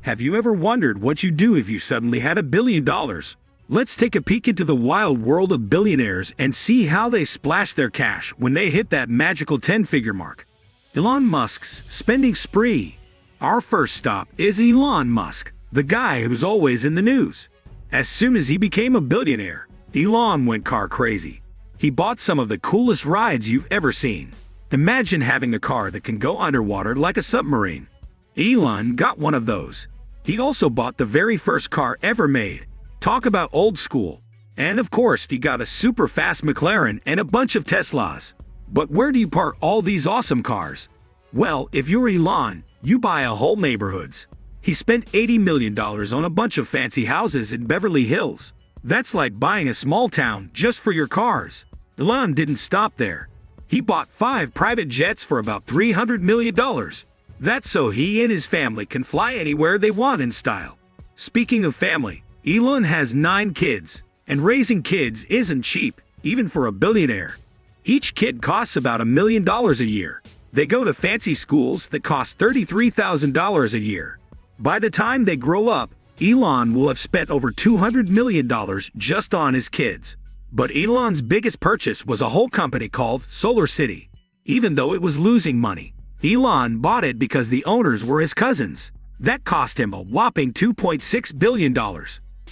Have you ever wondered what you'd do if you suddenly had $1 billion? Let's take a peek into the wild world of billionaires and see how they splash their cash when they hit that magical 10-figure mark. Elon Musk's spending spree. Our first stop is Elon Musk, the guy who's always in the news. As soon as he became a billionaire, Elon went car crazy. He bought some of the coolest rides you've ever seen. Imagine having a car that can go underwater like a submarine. Elon got one of those. He also bought the very first car ever made. Talk about old school. And of course, he got a super fast McLaren and a bunch of Teslas. But where do you park all these awesome cars? Well, if you're Elon, you buy a whole neighborhoods. He spent $80 million on a bunch of fancy houses in Beverly Hills. That's like buying a small town just for your cars. Elon didn't stop there. He bought 5 private jets for about $300 million. That's so he and his family can fly anywhere they want in style. Speaking of family, Elon has 9 kids, and raising kids isn't cheap, even for a billionaire. Each kid costs about $1 million a year. They go to fancy schools that cost $33,000 a year. By the time they grow up, Elon will have spent over $200 million just on his kids. But Elon's biggest purchase was a whole company called Solar City. Even though it was losing money, Elon bought it because the owners were his cousins. That cost him a whopping $2.6 billion.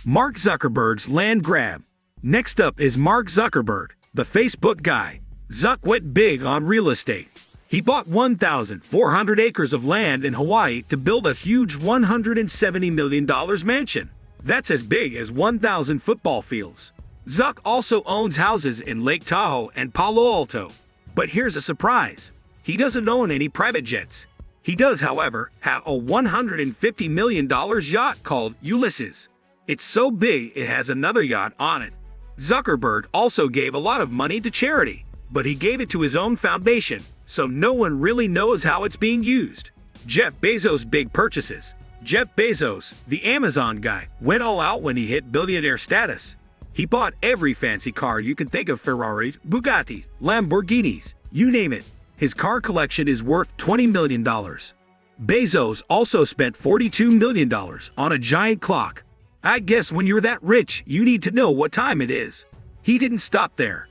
Mark Zuckerberg's land grab. Next up is Mark Zuckerberg, the Facebook guy. Zuck went big on real estate. He bought 1,400 acres of land in Hawaii to build a huge $170 million mansion. That's as big as 1,000 football fields. Zuck also owns houses in Lake Tahoe and Palo Alto. But here's a surprise. He doesn't own any private jets. He does, however, have a $150 million yacht called Ulysses. It's so big it has another yacht on it. Zuckerberg also gave a lot of money to charity, but he gave it to his own foundation, so no one really knows how it's being used. Jeff Bezos' big purchases. Jeff Bezos, the Amazon guy, went all out when he hit billionaire status. He bought every fancy car you can think of: Ferrari, Bugatti, Lamborghinis, you name it. His car collection is worth $20 million. Bezos also spent $42 million on a giant clock. I guess when you're that rich, you need to know what time it is. He didn't stop there.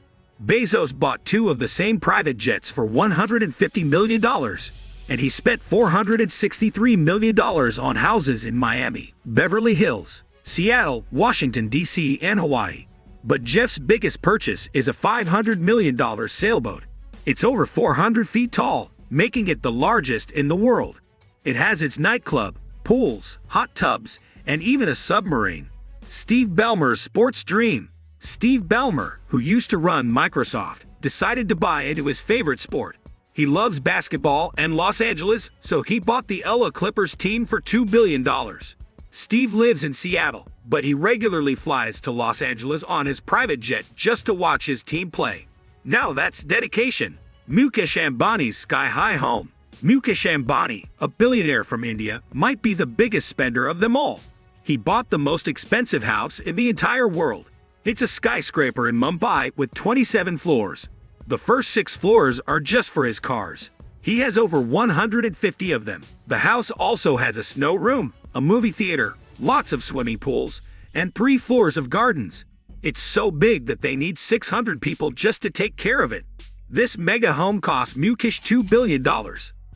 Bezos bought 2 of the same private jets for $150 million, and he spent $463 million on houses in Miami, Beverly Hills, Seattle, Washington, D.C., and Hawaii. But Jeff's biggest purchase is a $500 million sailboat. It's over 400 feet tall, making it the largest in the world. It has its nightclub, pools, hot tubs, and even a submarine. Steve Ballmer's sports dream. Steve Ballmer, who used to run Microsoft, decided to buy into his favorite sport. He loves basketball and Los Angeles, so he bought the LA Clippers team for $2 billion. Steve lives in Seattle, but he regularly flies to Los Angeles on his private jet just to watch his team play. Now that's dedication. Mukesh Ambani's sky-high home. Mukesh Ambani, a billionaire from India, might be the biggest spender of them all. He bought the most expensive house in the entire world. It's a skyscraper in Mumbai with 27 floors. The first 6 floors are just for his cars. He has over 150 of them. The house also has a snow room, a movie theater, lots of swimming pools, and 3 floors of gardens. It's so big that they need 600 people just to take care of it. This mega home cost Mukesh $2 billion.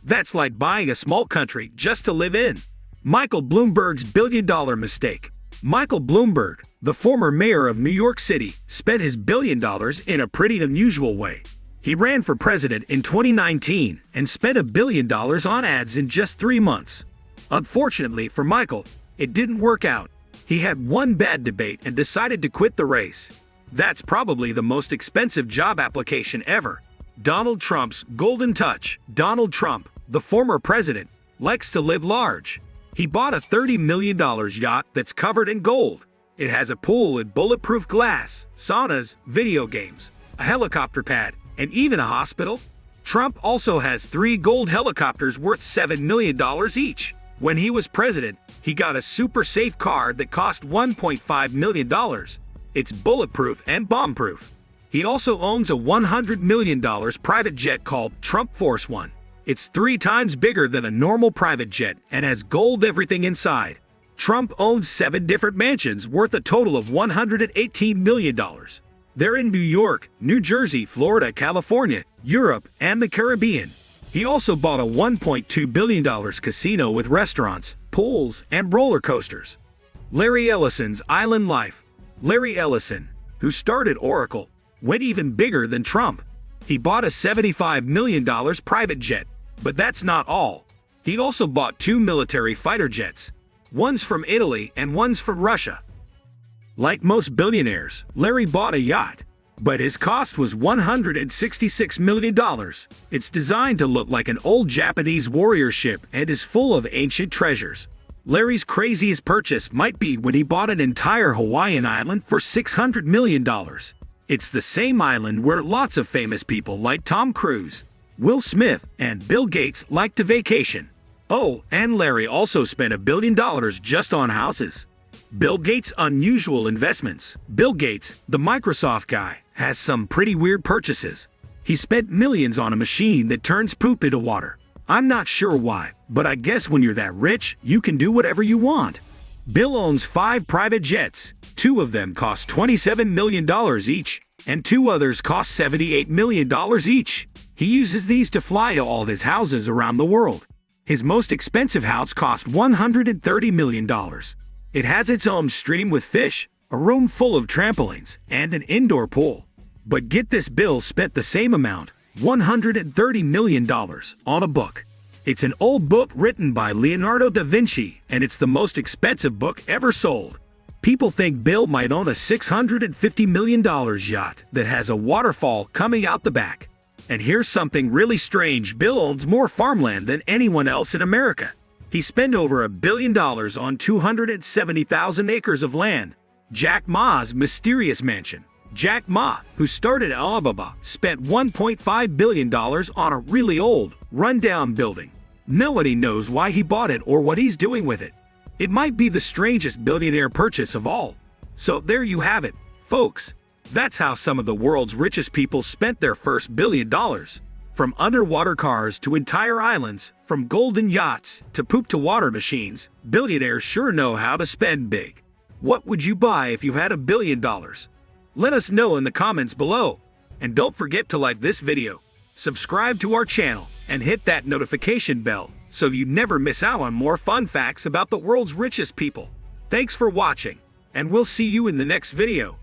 That's like buying a small country just to live in. Michael Bloomberg's billion-dollar mistake. Michael Bloomberg, the former mayor of New York City, spent his $1 billion in a pretty unusual way. He ran for president in 2019 and spent $1 billion on ads in just 3 months. Unfortunately for Michael, it didn't work out. He had one bad debate and decided to quit the race. That's probably the most expensive job application ever. Donald Trump's golden touch. Donald Trump, the former president, likes to live large. He bought a $30 million yacht that's covered in gold. It has a pool with bulletproof glass, saunas, video games, a helicopter pad, and even a hospital. Trump also has 3 gold helicopters worth $7 million each. When he was president, he got a super safe car that cost $1.5 million. It's bulletproof and bomb-proof. He also owns a $100 million private jet called Trump Force One. It's 3 times bigger than a normal private jet and has gold everything inside. Trump owns 7 different mansions worth a total of $118 million. They're in New York, New Jersey, Florida, California, Europe, and the Caribbean. He also bought a $1.2 billion casino with restaurants, pools, and roller coasters. Larry Ellison's island life. Larry Ellison, who started Oracle, went even bigger than Trump. He bought a $75 million private jet, but that's not all. He also bought 2 military fighter jets. One's from Italy and one's from Russia. Like most billionaires, Larry bought a yacht, but his cost was $166 million. It's designed to look like an old Japanese warrior ship and is full of ancient treasures. Larry's craziest purchase might be when he bought an entire Hawaiian island for $600 million. It's the same island where lots of famous people like Tom Cruise, Will Smith, and Bill Gates like to vacation. Oh, and Larry also spent $1 billion just on houses. Bill Gates' unusual investments. Bill Gates, the Microsoft guy, has some pretty weird purchases. He spent millions on a machine that turns poop into water. I'm not sure why, but I guess when you're that rich, you can do whatever you want. Bill owns 5 private jets. 2 of them cost $27 million each, and 2 others cost $78 million each. He uses these to fly to all his houses around the world. His most expensive house cost $130 million. It has its own stream with fish, a room full of trampolines, and an indoor pool. But get this, Bill spent the same amount, $130 million, on a book. It's an old book written by Leonardo da Vinci, and it's the most expensive book ever sold. People think Bill might own a $650 million yacht that has a waterfall coming out the back. And here's something really strange: Bill owns more farmland than anyone else in America. He spent over $1 billion on 270,000 acres of land. Jack Ma's mysterious mansion. Jack Ma, who started Alibaba, spent $1.5 billion on a really old, run-down building. Nobody knows why he bought it or what he's doing with it. It might be the strangest billionaire purchase of all. So there you have it, folks. That's how some of the world's richest people spent their first $1 billion. From underwater cars to entire islands, from golden yachts to poop-to-water machines, billionaires sure know how to spend big. What would you buy if you had $1 billion? Let us know in the comments below. And don't forget to like this video, subscribe to our channel, and hit that notification bell so you never miss out on more fun facts about the world's richest people. Thanks for watching, and we'll see you in the next video.